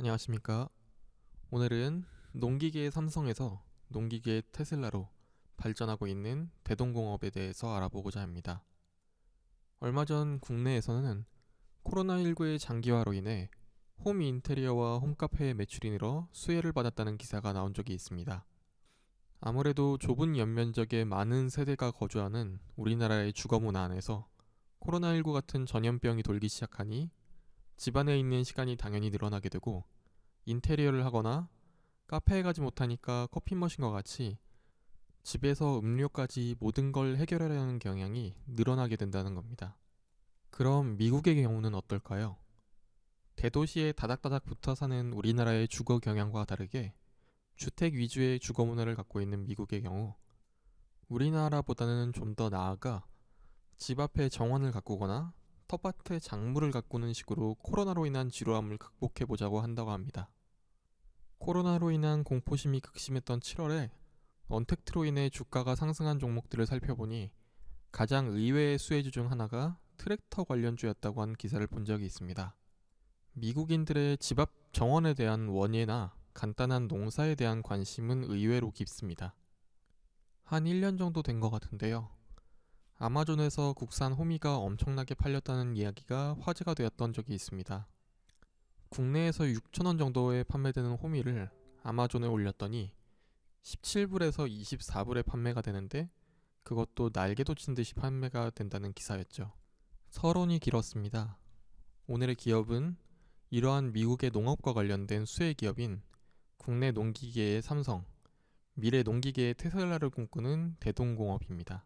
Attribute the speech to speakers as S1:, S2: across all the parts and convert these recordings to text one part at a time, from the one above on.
S1: 안녕하십니까. 오늘은 농기계 삼성에서 농기계 테슬라로 발전하고 있는 대동공업에 대해서 알아보고자 합니다. 얼마 전 국내에서는 코로나19의 장기화로 인해 홈 인테리어와 홈카페의 매출이 늘어 수혜를 받았다는 기사가 나온 적이 있습니다. 아무래도 좁은 연면적에 많은 세대가 거주하는 우리나라의 주거문화 안에서 코로나19 같은 전염병이 돌기 시작하니 집안에 있는 시간이 당연히 늘어나게 되고, 인테리어를 하거나 카페에 가지 못하니까 커피 머신과 같이 집에서 음료까지 모든 걸 해결하려는 경향이 늘어나게 된다는 겁니다. 그럼 미국의 경우는 어떨까요? 대도시에 다닥다닥 붙어 사는 우리나라의 주거 경향과 다르게 주택 위주의 주거 문화를 갖고 있는 미국의 경우, 우리나라보다는 좀 더 나아가 집 앞에 정원을 가꾸거나 텃밭에 작물을 가꾸는 식으로 코로나로 인한 지루함을 극복해보자고 한다고 합니다. 코로나로 인한 공포심이 극심했던 7월에 언택트로 인해 주가가 상승한 종목들을 살펴보니 가장 의외의 수혜주 중 하나가 트랙터 관련주였다고 한 기사를 본 적이 있습니다. 미국인들의 집 앞 정원에 대한 원예나 간단한 농사에 대한 관심은 의외로 깊습니다. 한 1년 정도 된 것 같은데요. 아마존에서 국산 호미가 엄청나게 팔렸다는 이야기가 화제가 되었던 적이 있습니다. 국내에서 6,000원 정도에 판매되는 호미를 아마존에 올렸더니 17불에서 24불에 판매가 되는데, 그것도 날개 돋친 듯이 판매가 된다는 기사였죠. 서론이 길었습니다. 오늘의 기업은 이러한 미국의 농업과 관련된 수혜 기업인 국내 농기계의 삼성, 미래 농기계의 테슬라를 꿈꾸는 대동공업입니다.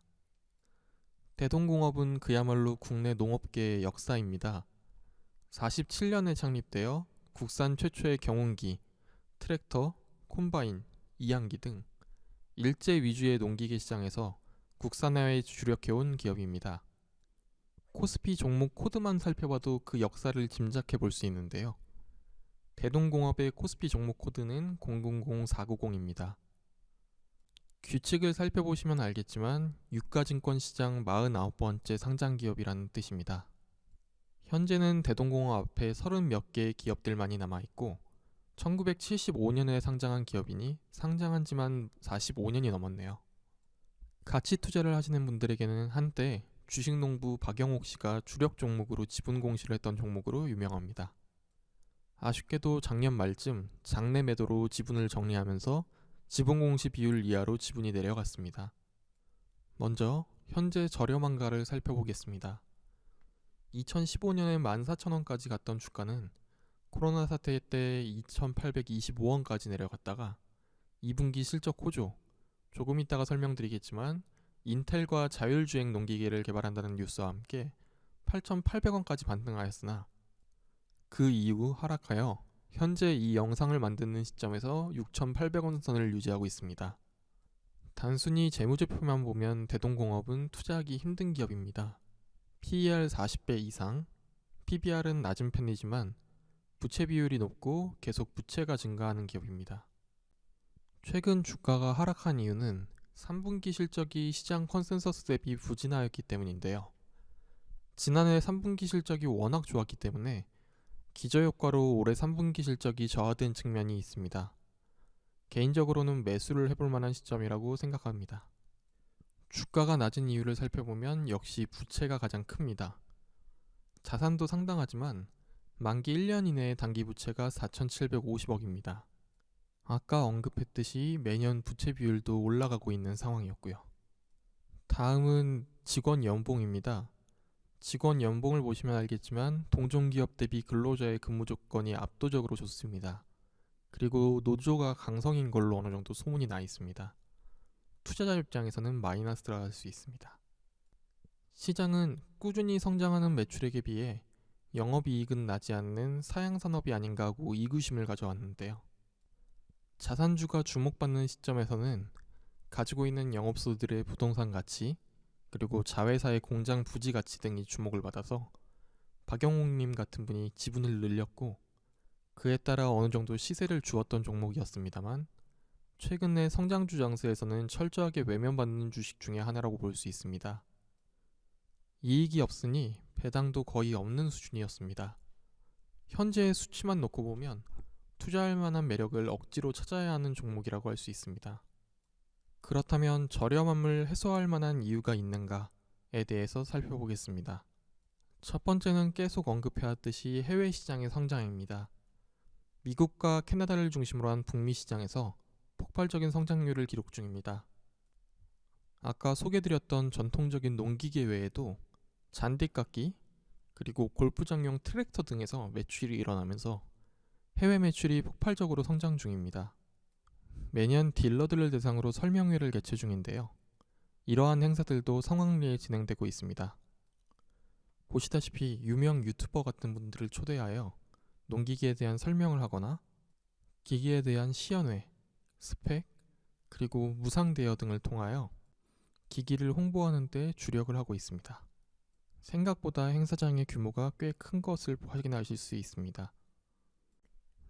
S1: 대동공업은 그야말로 국내 농업계의 역사입니다. 47년에 창립되어 국산 최초의 경운기, 트랙터, 콤바인, 이양기 등 일제 위주의 농기계 시장에서 국산화에 주력해온 기업입니다. 코스피 종목 코드만 살펴봐도 그 역사를 짐작해 볼 수 있는데요. 대동공업의 코스피 종목 코드는 000490입니다. 규칙을 살펴보시면 알겠지만 유가증권 시장 49번째 상장 기업이라는 뜻입니다. 현재는 대동공업 앞에 30몇 개의 기업들만이 남아있고, 1975년에 상장한 기업이니 상장한 지만 45년이 넘었네요. 가치 투자를 하시는 분들에게는 한때 주식농부 박영옥 씨가 주력 종목으로 지분 공시를 했던 종목으로 유명합니다. 아쉽게도 작년 말쯤 장내 매도로 지분을 정리하면서 지분 공시 비율 이하로 지분이 내려갔습니다. 먼저 현재 저렴한가를 살펴보겠습니다. 2015년에 14,000원까지 갔던 주가는 코로나 사태 때 2,825원까지 내려갔다가 2분기 실적 호조, 조금 이따가 설명드리겠지만 인텔과 자율주행 농기계를 개발한다는 뉴스와 함께 8,800원까지 반등하였으나 그 이후 하락하여 현재 이 영상을 만드는 시점에서 6,800원 선을 유지하고 있습니다. 단순히 재무제표만 보면 대동공업은 투자하기 힘든 기업입니다. PER 40배 이상, PBR은 낮은 편이지만 부채 비율이 높고 계속 부채가 증가하는 기업입니다. 최근 주가가 하락한 이유는 3분기 실적이 시장 컨센서스 대비 부진하였기 때문인데요. 지난해 3분기 실적이 워낙 좋았기 때문에 기저효과로 올해 3분기 실적이 저하된 측면이 있습니다. 개인적으로는 매수를 해볼 만한 시점이라고 생각합니다. 주가가 낮은 이유를 살펴보면 역시 부채가 가장 큽니다. 자산도 상당하지만 만기 1년 이내의 단기 부채가 4,750억입니다. 아까 언급했듯이 매년 부채 비율도 올라가고 있는 상황이었고요. 다음은 직원 연봉입니다. 직원 연봉을 보시면 알겠지만 동종기업 대비 근로자의 근무 조건이 압도적으로 좋습니다. 그리고 노조가 강성인 걸로 어느 정도 소문이 나 있습니다. 투자자 입장에서는 마이너스라 할 수 있습니다. 시장은 꾸준히 성장하는 매출액에 비해 영업이익은 나지 않는 사양산업이 아닌가 하고 의구심을 가져왔는데요. 자산주가 주목받는 시점에서는 가지고 있는 영업소들의 부동산 가치, 그리고 자회사의 공장 부지 가치 등이 주목을 받아서 박영옥님 같은 분이 지분을 늘렸고, 그에 따라 어느 정도 시세를 주었던 종목이었습니다만 최근의 성장주 장세에서는 철저하게 외면받는 주식 중에 하나라고 볼 수 있습니다. 이익이 없으니 배당도 거의 없는 수준이었습니다. 현재의 수치만 놓고 보면 투자할 만한 매력을 억지로 찾아야 하는 종목이라고 할 수 있습니다. 그렇다면 저렴함을 해소할 만한 이유가 있는가에 대해서 살펴보겠습니다. 첫 번째는 계속 언급해왔듯이 해외 시장의 성장입니다. 미국과 캐나다를 중심으로 한 북미 시장에서 폭발적인 성장률을 기록 중입니다. 아까 소개드렸던 전통적인 농기계 외에도 잔디깎기, 그리고 골프장용 트랙터 등에서 매출이 일어나면서 해외 매출이 폭발적으로 성장 중입니다. 매년 딜러들을 대상으로 설명회를 개최 중인데요. 이러한 행사들도 성황리에 진행되고 있습니다. 보시다시피 유명 유튜버 같은 분들을 초대하여 농기계에 대한 설명을 하거나 기기에 대한 시연회, 스펙, 그리고 무상 대여 등을 통하여 기기를 홍보하는 데 주력을 하고 있습니다. 생각보다 행사장의 규모가 꽤 큰 것을 확인하실 수 있습니다.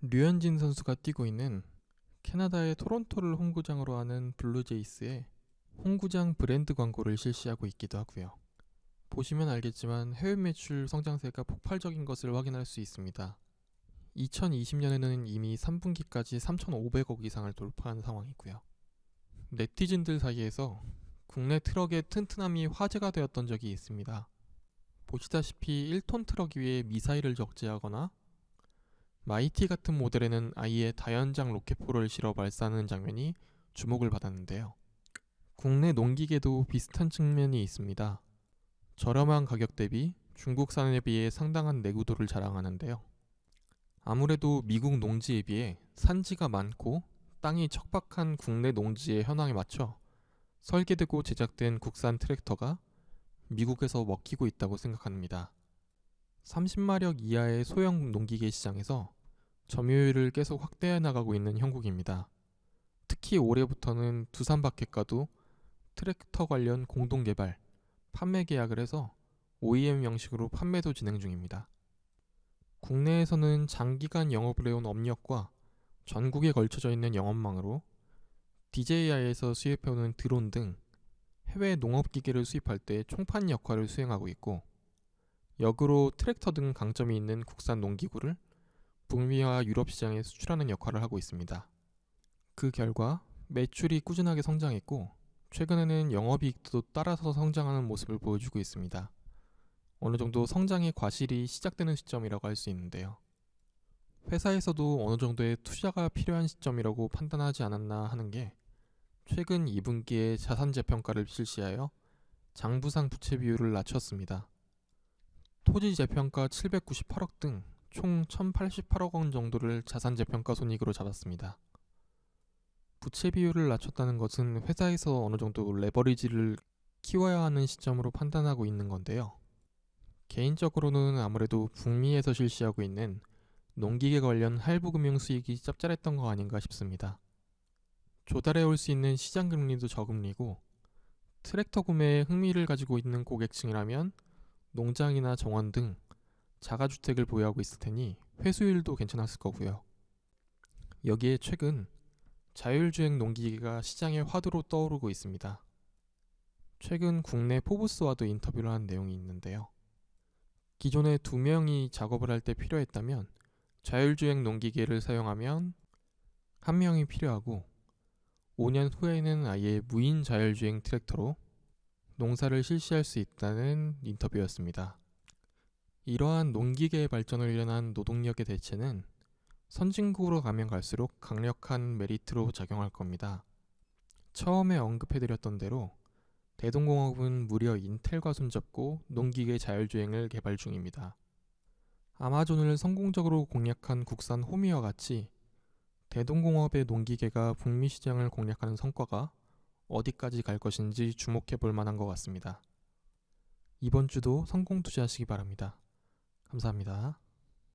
S1: 류현진 선수가 뛰고 있는 캐나다의 토론토를 홈구장으로 하는 블루제이스의 홈구장 브랜드 광고를 실시하고 있기도 하고요. 보시면 알겠지만 해외 매출 성장세가 폭발적인 것을 확인할 수 있습니다. 2020년에는 이미 3분기까지 3,500억 이상을 돌파한 상황이고요. 네티즌들 사이에서 국내 트럭의 튼튼함이 화제가 되었던 적이 있습니다. 보시다시피 1톤 트럭 위에 미사일을 적재하거나 마이티 같은 모델에는 아예 다연장 로켓포를 실어 발사하는 장면이 주목을 받았는데요. 국내 농기계도 비슷한 측면이 있습니다. 저렴한 가격 대비 중국산에 비해 상당한 내구도를 자랑하는데요. 아무래도 미국 농지에 비해 산지가 많고 땅이 척박한 국내 농지의 현황에 맞춰 설계되고 제작된 국산 트랙터가 미국에서 먹히고 있다고 생각합니다. 30마력 이하의 소형 농기계 시장에서 점유율을 계속 확대해 나가고 있는 형국입니다. 특히 올해부터는 두산바켓과도 트랙터 관련 공동 개발, 판매 계약을 해서 OEM 형식으로 판매도 진행 중입니다. 국내에서는 장기간 영업을 해온 업력과 전국에 걸쳐져 있는 영업망으로 DJI에서 수입해오는 드론 등 해외 농업기계를 수입할 때 총판 역할을 수행하고 있고, 역으로 트랙터 등 강점이 있는 국산 농기구를 북미와 유럽 시장에 수출하는 역할을 하고 있습니다. 그 결과 매출이 꾸준하게 성장했고 최근에는 영업이익도 따라서 성장하는 모습을 보여주고 있습니다. 어느 정도 성장의 과실이 시작되는 시점이라고 할 수 있는데요. 회사에서도 어느 정도의 투자가 필요한 시점이라고 판단하지 않았나 하는 게 최근 2분기에 자산 재평가를 실시하여 장부상 부채 비율을 낮췄습니다. 토지 재평가 798억 등 총 1,088억 원 정도를 자산 재평가 손익으로 잡았습니다. 부채 비율을 낮췄다는 것은 회사에서 어느 정도 레버리지를 키워야 하는 시점으로 판단하고 있는 건데요. 개인적으로는 아무래도 북미에서 실시하고 있는 농기계 관련 할부 금융 수익이 짭짤했던 거 아닌가 싶습니다. 조달해 올 수 있는 시장 금리도 저금리고 트랙터 구매에 흥미를 가지고 있는 고객층이라면 농장이나 정원 등 자가주택을 보유하고 있을 테니 회수율도 괜찮았을 거고요. 여기에 최근 자율주행 농기계가 시장의 화두로 떠오르고 있습니다. 최근 국내 포브스와도 인터뷰를 한 내용이 있는데요. 기존에 2명이 작업을 할 때 필요했다면 자율주행 농기계를 사용하면 1명이 필요하고 5년 후에는 아예 무인 자율주행 트랙터로 농사를 실시할 수 있다는 인터뷰였습니다. 이러한 농기계의 발전을 위한 노동력의 대체는 선진국으로 가면 갈수록 강력한 메리트로 작용할 겁니다. 처음에 언급해드렸던 대로 대동공업은 무려 인텔과 손잡고 농기계 자율주행을 개발 중입니다. 아마존을 성공적으로 공략한 국산 호미와 같이 대동공업의 농기계가 북미 시장을 공략하는 성과가 어디까지 갈 것인지 주목해 볼 만한 것 같습니다. 이번 주도 성공 투자하시기 바랍니다. 감사합니다.